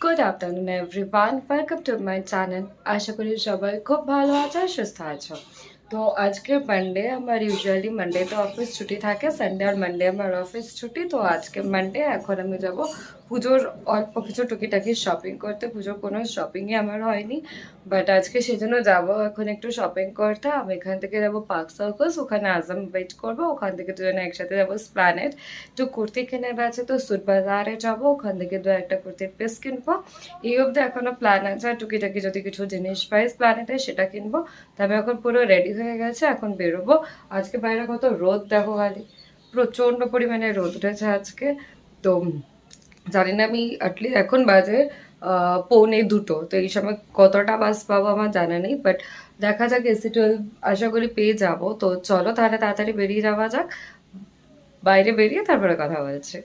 Good afternoon everyone, welcome to my channel. আশা করি সবাই খুব ভালো আছো আর সুস্থ আছো। তো আজকে মানডে, আমার ইউজুয়ালি মানডেতে অফিস ছুটি থাকে, সানডে আর মানডে আমার অফিস ছুটি। তো আজকে মানডে, এখন আমি যাব পুজোর অল্প কিছু টুকিটাকি শপিং করতে। পুজোর কোনো শপিংই আমার হয়নি, বাট আজকে সেজন্য যাব এখন একটু শপিং করতে। আমি এখান থেকে যাবো পার্ক সার্কাস, ওখানে আজম ওয়েট করবো, ওখান থেকে দুজনে একসাথে যাবো স্প্ল্যানেড। তো কুর্তি কেনার আছে, তো সুট বাজারে যাবো, ওখান থেকে দু একটা কুর্তির পিস কিনবো। এই অবধি এখনো প্ল্যান আছে, আর টুকিটাকি যদি কিছু জিনিস পাই প্ল্যানেটে সেটা কিনবো। তবে এখন পুরো রেডি হয়ে গেছে, এখন বেরোবো। আজকে বাইরে কত রোদ দেখো, খালি প্রচণ্ড পরিমাণে রোদ উঠেছে আজকে। তো জানি না আমি অ্যাটলিস্ট এখন বাজে 1:45, তো এই সময় কতটা বাস পাবো আমার জানা নেই, বাট দেখা যাক। AC12 আশা করি পেয়ে যাব। তো চলো তাহলে তাড়াতাড়ি বেরিয়ে যাওয়া যাক, বাইরে বেরিয়ে তারপরে কথা বলছি।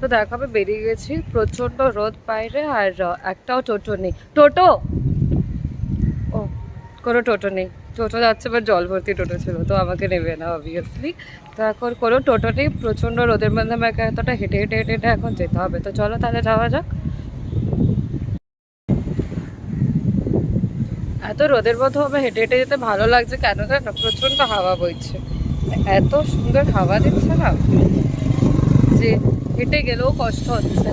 তো দেখাবে বেরিয়ে গেছি, প্রচণ্ড রোদ বাইরে, আর একটাও টোটো নেই। টোটো, ও কোনো টোটো নেই। টোটো যাচ্ছে, বাট জল ভর্তি টোটো ছিল, তো আমাকে নেবে না অবভিয়াসলি। তো এখন কোনো টোটো নেই, প্রচণ্ড রোদের মধ্যে আমাকে এতটা হেঁটে হেঁটে হেঁটে হেঁটে এখন যেতে হবে। তো চলো তাহলে যাওয়া যাক। এত রোদের মধ্যে আমার হেঁটে হেঁটে যেতে ভালো লাগছে কেন জানো? প্রচণ্ড হাওয়া বইছে, এত সুন্দর হাওয়া দিচ্ছে না যে হেঁটে গেলেও কষ্ট হচ্ছে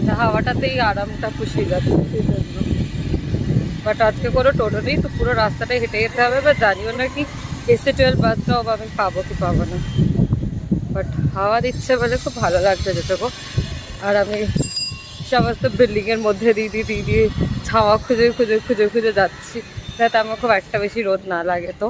না, হাওয়াটাতেই আরামটা পুষিয়ে যাচ্ছে সেই জন্য। বাট আজকে কোনো টোটো নেই, তো পুরো রাস্তাটাই হেঁটে যেতে হবে। বা জানিও না কি AC12 বাসটাও আমি পাবো কি পাবো না, বাট হাওয়া দিচ্ছে বলে খুব ভালো লাগছে যেটুকু। আর আমি সমস্ত বিল্ডিংয়ের মধ্যে দিয়ে ছাওয়া খুঁজে খুঁজে খুঁজে খুঁজে যাচ্ছি, যাতে আমার খুব একটা বেশি রোদ না লাগে। তো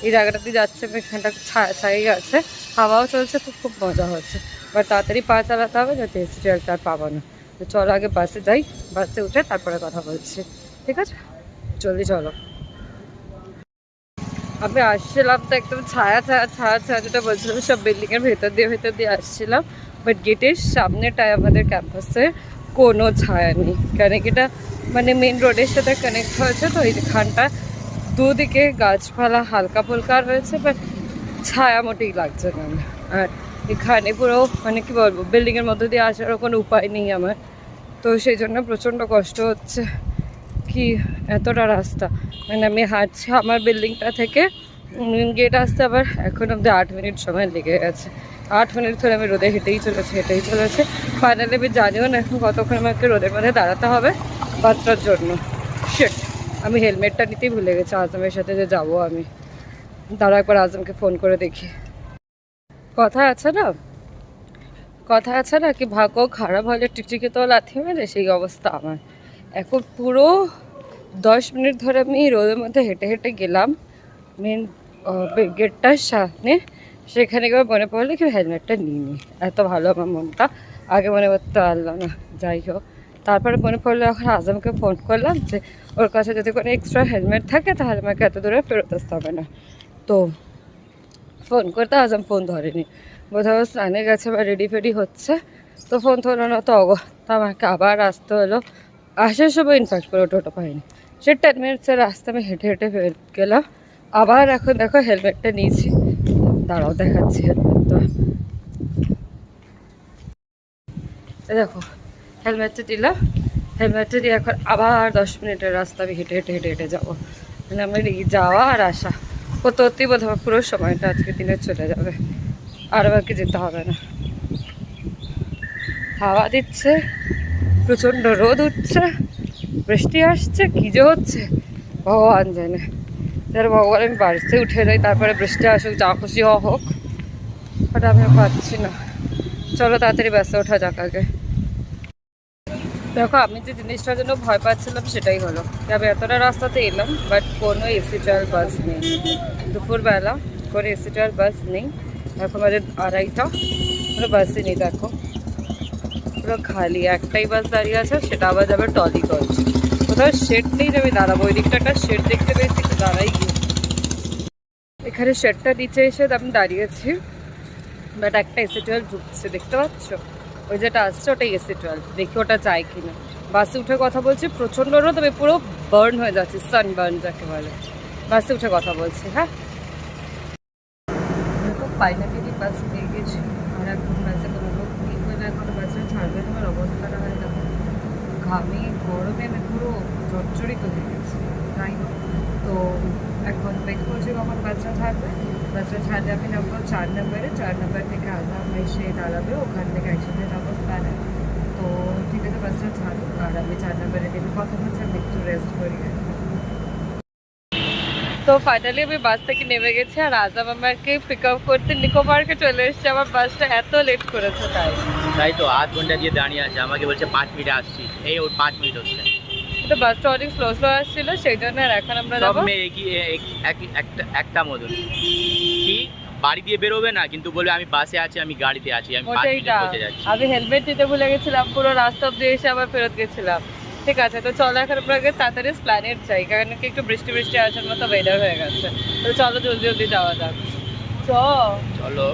এই জায়গাটাতে যাচ্ছে, এখানটা ছায়া ছায়াই আছে, হাওয়াও চলছে, খুব খুব মজা হচ্ছে। বাট তাড়াতাড়ি পা চালাতে হবে, যাতে AC12টা আর পাবো না। তো চলো আগে বাসে যাই, বাসে উঠে তারপরে কথা বলছি, ঠিক আছে? জলদি চলো। আমি আসছিলাম তো একদম ছায়া ছায়া ছায়া ছায়া, যেটা বলছিলাম, সব বিল্ডিংয়ের ভেতর দিয়ে আসছিলাম। বাট গেটের সামনেটায় আমাদের ক্যাম্পাসে কোনো ছায়া নেই, কেন কি এটা মানে মেন রোডের সাথে কানেক্ট হয়েছে, তো এইখানটা দুদিকে গাছপালা হালকা ফুলকা রয়েছে, বাট ছায়া মোটেই লাগছে না। আর এখানে পুরো মানে কি বলবো, বিল্ডিংয়ের মধ্যে দিয়ে আসারও কোনো উপায় নেই আমার, তো সেই জন্য প্রচণ্ড কষ্ট হচ্ছে। কি এতটা রাস্তা, মানে আমি হাঁটছি আমার বিল্ডিংটা থেকে গেট আসতে, আবার এখন অব্দি 8 মিনিট সময় লেগে গেছে। 8 মিনিট ধরে আমি রোদে হেঁটেই চলেছে। ফাইনালি আমি জানিও না এখন কতক্ষণ আমাকে রোদের মধ্যে দাঁড়াতে হবে বাচ্চার জন্য। শিট, আমি হেলমেটটা নিতেই ভুলে গেছি আজমের সাথে যে যাবো আমি। দাঁড়া একবার আজমকে ফোন করে দেখি। কথা আছে না, কথা আছে না কি ভাগ্য খারাপ হলে টিকটিকি তো লাথি মেরে, সেই অবস্থা আমার এখন। পুরো 10 মিনিট ধরে আমি রোদের মধ্যে হেঁটে হেঁটে গেলাম মেন গেটটার সামনে, সেখানে গিয়ে মনে পড়লো কি হেলমেটটা নিয়ে নিই। এত ভালো আমার মনটা, আগে মনে করতে পারলাম না। যাই হোক, তারপরে মনে পড়লো, এখন আজমকে ফোন করলাম যে ওর কাছে যদি কোনো এক্সট্রা হেলমেট থাকে তাহলে আমাকে এত দূরে ফেরত আসতে হবে না। তো ফোন করতে আজম ফোন ধরেনি, বোধহয় স্নানে গেছে বা রেডি ফেডি হচ্ছে, তো ফোন ধরো না। তো তা আমাকে আবার আসতে হলো। আসার সময় ইনফ্যাক্ট পুরো টোটো পাইনি, সে 10 মিনিটসের রাস্তা আমি হেঁটে হেঁটে গেলাম। আবার এখন দেখো হেলমেটটা নিয়েছি, দাঁড়াও দেখাচ্ছি হেলমেটটা। দেখো হেলমেটটা দিলাম, হেলমেটটা দিয়ে এখন আবার 10 মিনিটের রাস্তা আমি হেঁটে হেঁটে হেঁটে হেঁটে যাবো। মানে আমার এই যাওয়া আর আসা করতে করতেই বোধ হয় পুরো সময়টা আজকে দিনে চলে যাবে, আর বাকি যেতে হবে না। হাওয়া দিচ্ছে, প্রচণ্ড রোদ উঠছে, বৃষ্টি আসছে, কী যে হচ্ছে ভগবান জানে। তাহলে ভগবান আমি বাড়িতে উঠে যাই, তারপরে বৃষ্টি আসুক, যা খুশি হোক, বাট আমি পাচ্ছি না। চলো তাড়াতাড়ি ব্যস্ত ওঠা যাক আগে। দেখো আমি যে জিনিসটার জন্য ভয় পাচ্ছিলাম সেটাই হলো, আমি এতটা রাস্তাতে এলাম বাট কোনো AC12 বাস নেই। দুপুরবেলা কোনো AC12 বাস নেই, এখন বাজে 2:30, কোনো বাসই নেই। দেখো পুরো খালি, একটাই বাস দাঁড়িয়ে আছে, সেটা আবার যাবে টলিগঞ্জ। কোথাও শেড নেই যে আমি দাঁড়াবো, ওই দিকটা একটা শেড দেখতে পেয়েছি, একটু দাঁড়াই গিয়ে। এখানে শেডটা নিচে এসে আমি দাঁড়িয়েছি, বাট একটা AC12 ঢুকছে, দেখতে পাচ্ছ ওই যেটা আসছে ওটাই AC12, দেখি ওটা যায় কিনা। বাসে উঠে কথা বলছি, প্রচণ্ড রোদ, আমি পুরো বার্ন হয়ে যাচ্ছি, সানবার্ন যাকে বলে। বাসে উঠে কথা বলছি, হ্যাঁ। দেখো ফাইনালি বাস পেয়ে গেছি, আর এখন বাসে কোনো লোক নেই বলে এখনো বাসের ঘামে গরমে আমি পুরো জর্জরিত হয়ে গেছি, তাই না? তো এখন ওয়েট করছি কখন বাসটা ছাড়বে। বাসটা ছাড়লে আমি নামবো 4 নম্বরে, 4 নম্বর থেকে আধাম এসে দাঁড়াবে, ওখান থেকে একসাথে যাবো প্ল্যানে। তো ঠিক আছে, বাসটা ছাড়ুক আর আমি 4 নম্বরে দিকে কথা বলছি, আমি একটু রেস্ট করি। তো ফাইনালি আমি বাস থেকে নেমে গেছি আর আজাম আমাকে পিক আপ করতে নিকো পার্কে চলে এসেছে। আমার বাসটা এত লেট করেছে তাই তো 8 ঘন্টা দিয়ে দাঁড়িয়ে আছে, আমাকে বলছে 5 মিনিটে আসছি, এই ওর 5 মিনিট হচ্ছে। তো বাসটা অনেক স্লো আসছিল সেই জন্য। আর এখন আমরা সব মেয়ে একটা মতন কি বাড়ি দিয়ে বেরোবে না, কিন্তু বলবে আমি বাসে আছি, আমি গাড়িতে আছি, আমি 5 মিনিটে পৌঁছে যাচ্ছি। আমি হেলমেট নিতে ভুলে গেছিলাম, পুরো রাস্তা অব্দি এসে আবার ফেরত গেছিলাম। ঠিক আছে, তো চলো এখন আমরা তাড়াতাড়ি প্ল্যানেট যাই, কারণ কি একটু বৃষ্টি আসার মতো ওয়েদার হয়ে গেছে। তো চলো জলদি যাওয়া যাক। চলো।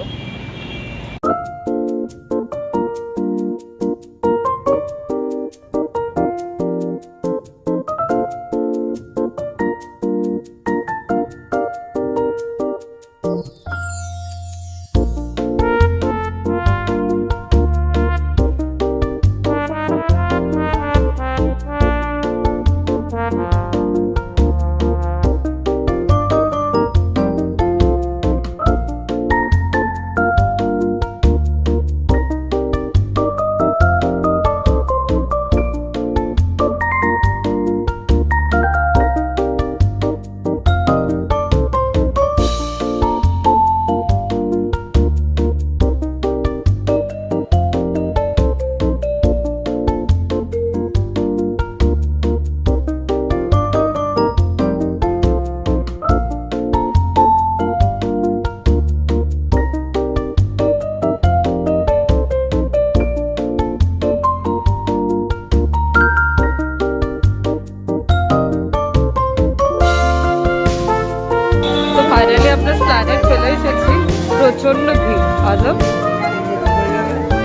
ফাইনালি আমরা প্ল্যানেট চলে এসেছি। প্রচন্ড ভিড়, আজব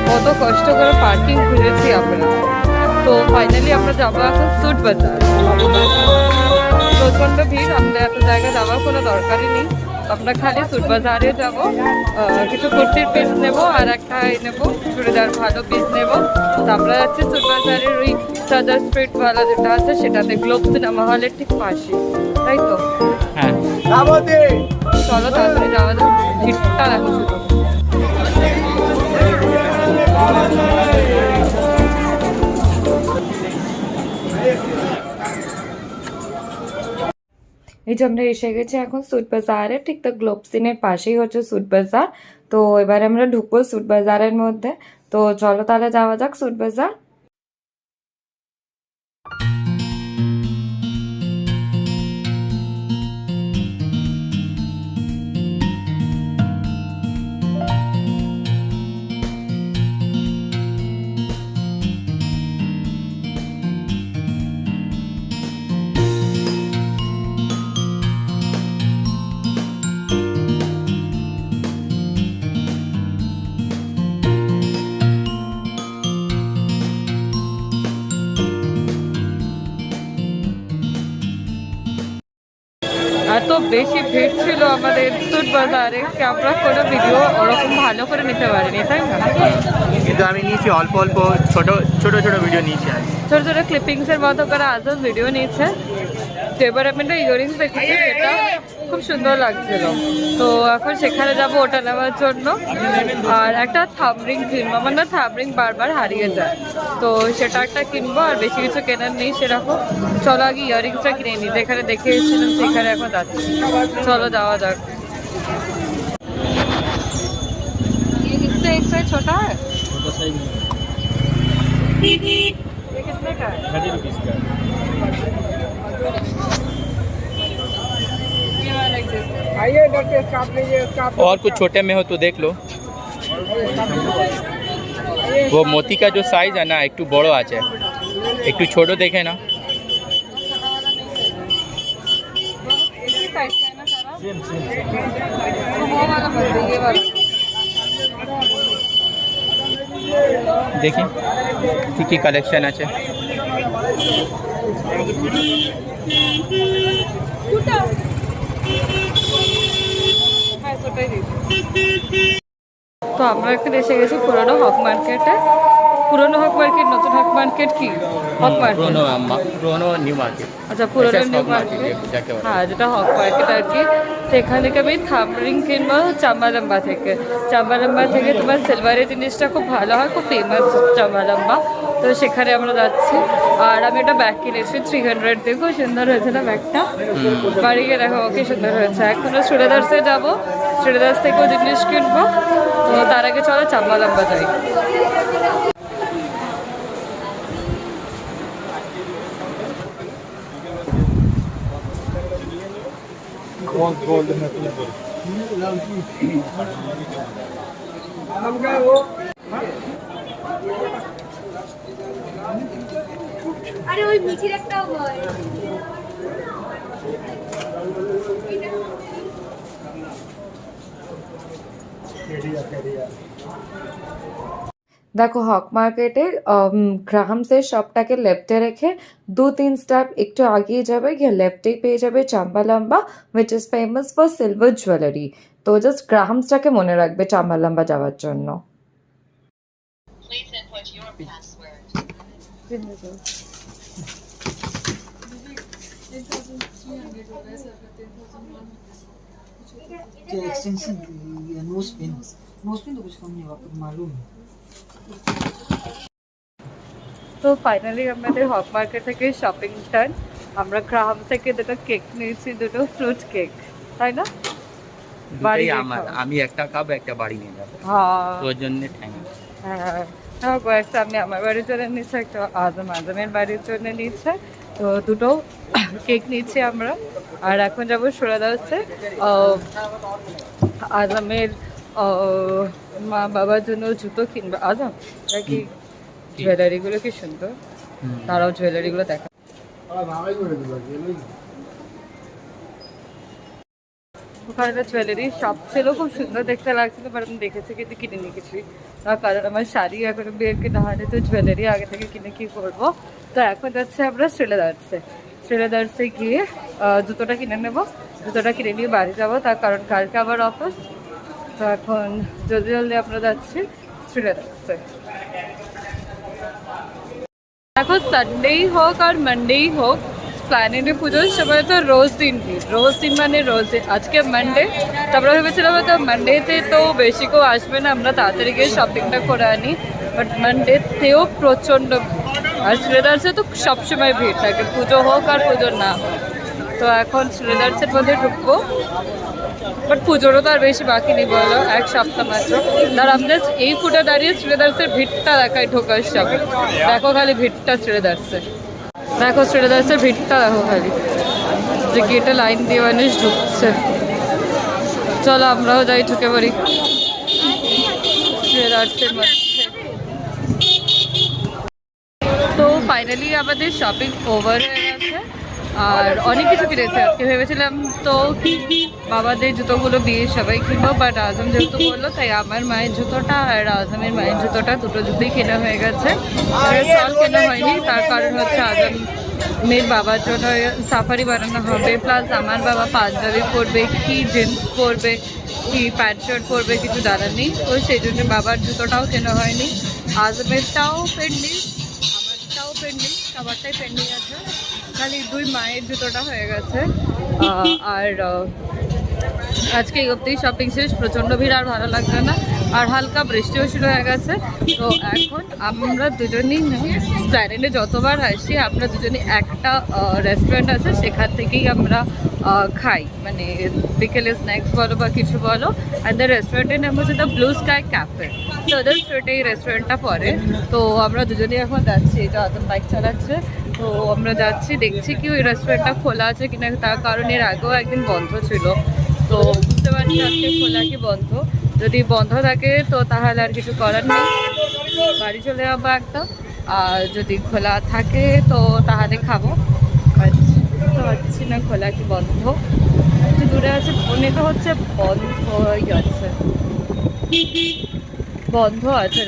কত কষ্ট করে পার্কিং খুঁজেছি আমরা। তো ফাইনালি আমরা যাবো এখন স্যুট বাজার। প্রচন্ড ভিড়, আমরা এত জায়গায় যাওয়ার কোনো দরকারই নেই। আমরা খালি স্যুট বাজারে যাবো, কিছু কুর্তির পিস নেবো আর একটা নেবো চুড়িদার ভালো পিস নেবো। তো আমরা যাচ্ছি স্যুট বাজারের ওই সাদার স্ট্রিট ওয়ালা যেটা আছে সেটাতে, গ্লোব সিনেমা হলের ঠিক পাশে, তাই তো? হ্যাঁ, চলো তাড়াতাড়ি যাওয়া যাক, ভিড়টা দেখো শুধু। এই যে আমরা এসে গেছি এখন স্যুট বাজারে, ঠিক তো গ্লোব সিনের পাশেই হচ্ছে স্যুট বাজার। তো এবারে আমরা ঢুকবো স্যুট বাজারের মধ্যে। তো চলো তাহলে যাওয়া যাক স্যুট বাজার। এত বেশি ভিড় ছিল আমাদের স্যুট বাজারে, আমরা কোনো ভিডিও ওরকম ভালো করে নিতে পারিনি, তাই না? কিন্তু আমি নিয়েছি অল্প ছোট ভিডিও নিয়েছি, ছোট ছোট ক্লিপিংসের মতো করে আজও ভিডিও নিয়েছে। তো এবার আমি একটা ইয়ারিংস দেখেছি যেটা খুব সুন্দর লাগছিল। তো এখন সেখানে যাব ওটা নেওয়ার জন্য। আর একটা থামরিং কিনবো, আমার না থামরিং বারবার হারিয়ে যায়, তো সেটা একটা কিনবো। আর বেশি কিছু কেনার নেই সেরকম। চলো আগে ইয়ারিংসটা কিনে নিই, যেখানে দেখে এসেছিলাম সেখানে এখন যাচ্ছি। চলো যাওয়া যাক। इससे छोटा है, ये कितने का है? 30 रुपीस का। आइए डॉक्टर स्टाफ लीजिए, स्टाफ। और कुछ छोटे में हो तो देख लो। वो मोती का जो साइज है ना একটু বড় আছে, একটু ছোট দেখে না। দেখি কি কি কালেকশন আছে। তো আমরা এখানে এসে গেছি পুরনো হক মার্কেটে। পুরনো হক মার্কেট, নতুন হক মার্কেট কি? হক মার্কেট। পুরোনো নিউ মার্কেট। আচ্ছা, পুরোনো SS নিউ হক মার্কেট। যাকে বলে। হ্যাঁ, যেটা হক মার্কেট আর কি। তো এখান থেকে আমি থামরিং কিনবো চাম্বালাম্বা থেকে। চাম্বালাম্বা থেকে তোমার সিলভারের জিনিসটা খুব ভালো হয়, খুব ফেমাস চাম্বালাম্বা। তো সেখানে আমরা যাচ্ছি। আর আমি একটা ব্যাগ কিনেছি 300 দিয়ে, খুব সুন্দর হয়েছে না ব্যাগটা? বাড়ি গিয়ে দেখো কি সুন্দর হয়েছে। এখন শ্রীলেদার্সে যাবো, শ্রীলেদার্স থেকেও জিনিস কিনবো। তো তার আগে চলো চাম্বালাম্বা যাই। আরে ওই মিঠির একটাও হয়। দেখো হক মার্কেটে গ্রাহামসের শপটাকে লেফটে রেখে 2-3 স্টেপ একটু আগিয়ে যাবে, গিয়ে লেফটেই পেয়ে যাবে Chambalamba, which is famous for silver jewellery. তো জাস্ট গ্রাহামসটাকে মনে রাখবে চাম্বালাম্বা যাওয়ার জন্য। Please input your password. Extension nose pin तो कुछ कम नहीं होगा, आपको मालूम है। তো ফাইনালি আমাদের হক মার্কেট থেকে শপিং টান। আমরা গ্রাহাম থেকে দুটো কেক নিয়েছি, দুটো ফ্রুট কেক, তাই না? বাড়ি দুটোই গিয়ে আমার, খাবো। আমি একটা খাবো, একটা বাড়ি নিয়ে যাবো। হ্যাঁ তোর জন্য থ্যাংক ইউ। হ্যাঁ, একটা আমি আমার বাড়ির জন্য নিচ্ছি, একটা আজমের বাড়ির জন্য নিচ্ছে। তো দুটো কেক নিচ্ছি আমরা। আর এখন যাবো সুরাদাসে আজমের মা বাবার জন্য জুতো কিনবো। আজম নাকি জুয়েলারিগুলো কি সুন্দর, তারাও জুয়েলারিগুলো দেখা। ওখানে জুয়েলারি শপ ছিল, খুব সুন্দর দেখতে লাগছিল, বাট আমি দেখেছি কিন্তু কিনে কিছুই। তার কারণ আমার শাড়ি এখন বিয়ের কিনা হয়নি, তো জুয়েলারি আগে থেকে কিনে কি করবো। তো এখন যাচ্ছে আমরা শ্রীলেদার্সে গিয়ে জুতোটা কিনে নেবো। জুতোটা কিনে নিয়ে বাড়ি যাবো, তার কারণ কালকে আবার অফিস। তো এখন জলদি জলদি আমরা যাচ্ছি শ্রীলেদার্সে। দেখো, সানডেই হোক আর মানডেই হোক, প্ল্যানেটে পুজোর সময় তো রোজ দিন মানে রোজ দিন। আজকে মানডে, তারপরে ভেবেছিলাম হয়তো মানডেতে তো বেশি কেউ আসবে না, আমরা তাড়াতাড়ি গিয়ে শপিংটা করে আনি। বাট মানডেতেও প্রচণ্ড ভিড়। আর শ্রীলেদার্সে তো সবসময় ভিড় থাকে, পুজো হোক আর পুজো না হোক। তো এখন শ্রীলেদার্সের মধ্যে ঢুকবো, বাট পুজোরও তো আর বেশি বাকি নেই, বলো 1 সপ্তাহ মাত্র। আর আমরা এই ফুটে দাঁড়িয়ে শ্রীলেদার্সের ভিড়টা দেখাই ঢোকার সঙ্গে। দেখো খালি ভিড়টা শ্রীলেদার্সে, দেখো শ্রীলেদার্সের ভিড়টা দেখো খালি, যে গেটে লাইন দিয়ে মানুষ ঢুকছে। চলো আমরাও যাই, ঢুকে পড়ি শ্রীলেদার্সের মধ্যে। তো ফাইনালি আমাদের শপিং ওভার হয়ে গেছে। আর অনেক কিছু কিনেছে আজকে। ভেবেছিলাম তো বাবাদের জুতোগুলো বিয়ে সবাই কিনবো, বাট আজম যেহেতু বললো তাই আমার মায়ের জুতোটা আর আজমের মায়ের জুতোটা দুটো জুতোই কেনা হয়ে গেছে। স্টল কেনা হয়নি, তার কারণ হচ্ছে আজম মেয়ের বাবার জন্য সাফারি বানানো হবে, প্লাস আমার বাবা পাঞ্জাবি পরবে কি জিন্স পরবে কি প্যান্ট শার্ট পরবে কিছু জানার নেই। তো সেই জন্য বাবার জুতোটাও কেনা হয়নি, আজমেরটাও পেন্ডিং, আমারটাও পেন্ডিং, সবারটাই পেন্ডিং আছে। খালি 2 মায়ের জুতোটা হয়ে গেছে। আর আজকে এই অবধি শপিং শেষ। প্রচণ্ড ভিড়, আর ভালো লাগছে না, আর হালকা বৃষ্টিও শুরু হয়ে গেছে। তো এখন আমরা দুজনেই প্ল্যানেটে যতবার আসি আমরা দুজনেই একটা রেস্টুরেন্ট আছে, সেখান থেকেই আমরা খাই, মানে বিকেলে স্ন্যাক্স বলো বা কিছু বলো। আর দ্য রেস্টুরেন্টের নাম হচ্ছে দ্য ব্লু স্কাই ক্যাফে। তো ওদের স্ট্রিটে এই রেস্টুরেন্টটা পড়ে। তো আমরা দুজনেই এখন যাচ্ছি, এই যে আদম বাইক চালাচ্ছে। তো আমরা যাচ্ছি, দেখছি কি ওই রেস্টুরেন্টটা খোলা আছে কিনা, তার কারণ এর আগেও একদিন বন্ধ ছিল। তো বুঝতে পারছি আজকে খোলা কি বন্ধ। যদি বন্ধ থাকে তো তাহলে আর কিছু করার নেই, বাড়ি চলে যাবো একদম। আর যদি খোলা থাকে তো তাহলে খাবো। বুঝতে পারছি না খোলা কি বন্ধ, একটু দূরে আছে, মনে তো হচ্ছে বন্ধ আছে, বন্ধ আছে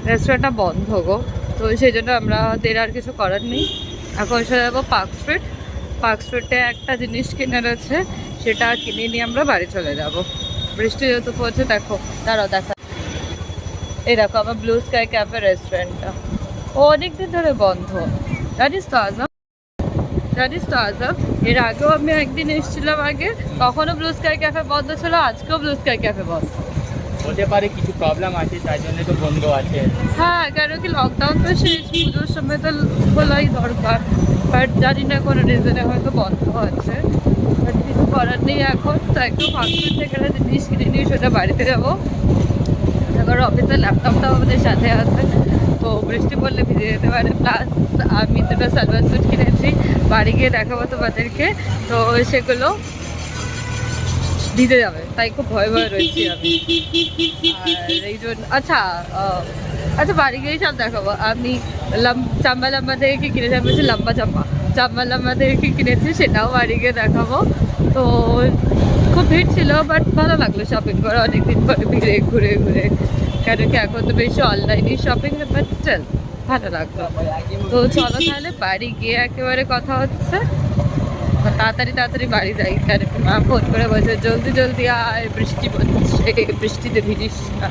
রেস্টুরেন্টটা বন্ধ গো। তো সেই জন্য আমাদের আর কিছু করার নেই। এখন এসে যাবো পার্ক স্ট্রিটে একটা জিনিস কেনার আছে, সেটা কিনে নিয়ে আমরা বাড়ি চলে যাব। বৃষ্টি যেহেতু পড়ছে, দেখো দাঁড়াও দেখা। এই দেখো আমার ব্লু স্কাই ক্যাফে রেস্টুরেন্টটা, ও অনেকদিন ধরে বন্ধ। জানিস তো আজব এর আগেও আমি একদিন এসেছিলাম আগে, তখনও ব্লু স্কাই ক্যাফে বন্ধ ছিল, আজকেও ব্লু স্কাই ক্যাফে বন্ধ। হতে পারে কিছু প্রবলেম আছে তাই জন্য তো বন্ধ আছে। হ্যাঁ, কেন কি লকডাউন তো শেষ, পুজোর সময় তো খোলাই দরকার, বাট জানি না কোনো রিজনে হয়তো বন্ধ আছে, বাট কিছু করার নেই এখন। তো একটু ফাংশন থেকে একটা জিনিস কিনে নিয়ে সেটা বাড়িতে যাবো। এবার অফিসের ল্যাপটপটাও আমাদের সাথে আছে, তো বৃষ্টি পড়লে ভিজে যেতে পারে। প্লাস আমি দুটো সালভার স্যুট কিনেছি, বাড়ি গিয়ে দেখাবো তোমাদেরকে, তো সেগুলো ভিজে যাবে, তাই খুব ভয়ে রয়েছি আমি। আর এই জন্য আচ্ছা বাড়ি গিয়েই সব দেখাবো। আমি চাম্বা লাম্বা থেকে কি কিনেছি, আমি বলছি চাম্বা লাম্বা থেকে কি কিনেছি সেটাও বাড়ি গিয়ে দেখাবো। তো খুব ভিড় ছিল, বাট ভালো লাগলো শপিং করে অনেকদিন পরে ভিড়ে ঘুরে কেন কি এখন তো বেশি অনলাইনেই শপিং, বাট স্টিল ভালো লাগলো। তো চলো তাহলে বাড়ি গিয়ে একেবারে কথা হচ্ছে। তাড়াতাড়ি বাড়ি যাই, কারণ মা ফোন করে বলছে জলদি আয়, বৃষ্টি পড়ছে, বৃষ্টিতে ভিজিস না,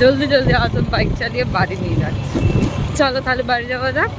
জলদি আসুন, বাইক চালিয়ে বাড়ি নিয়ে যাচ্ছি। চলো তাহলে বাড়ি যাওয়া যাক।